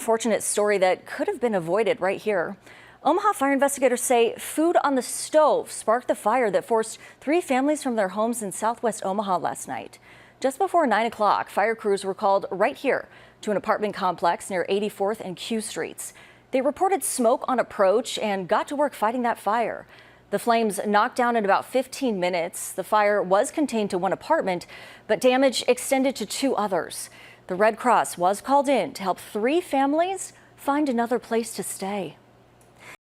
Unfortunate story that could have been avoided right here. Omaha fire investigators say food on the stove sparked the fire that forced 3 families from their homes in southwest Omaha last night. Just before 9 o'clock, fire crews were called right here to an apartment complex near 84th and Q Streets. They reported smoke on approach and got to work fighting that fire. The flames knocked down in about 15 minutes. The fire was contained to one apartment, but damage extended to 2 others. The Red Cross was called in to help 3 families find another place to stay.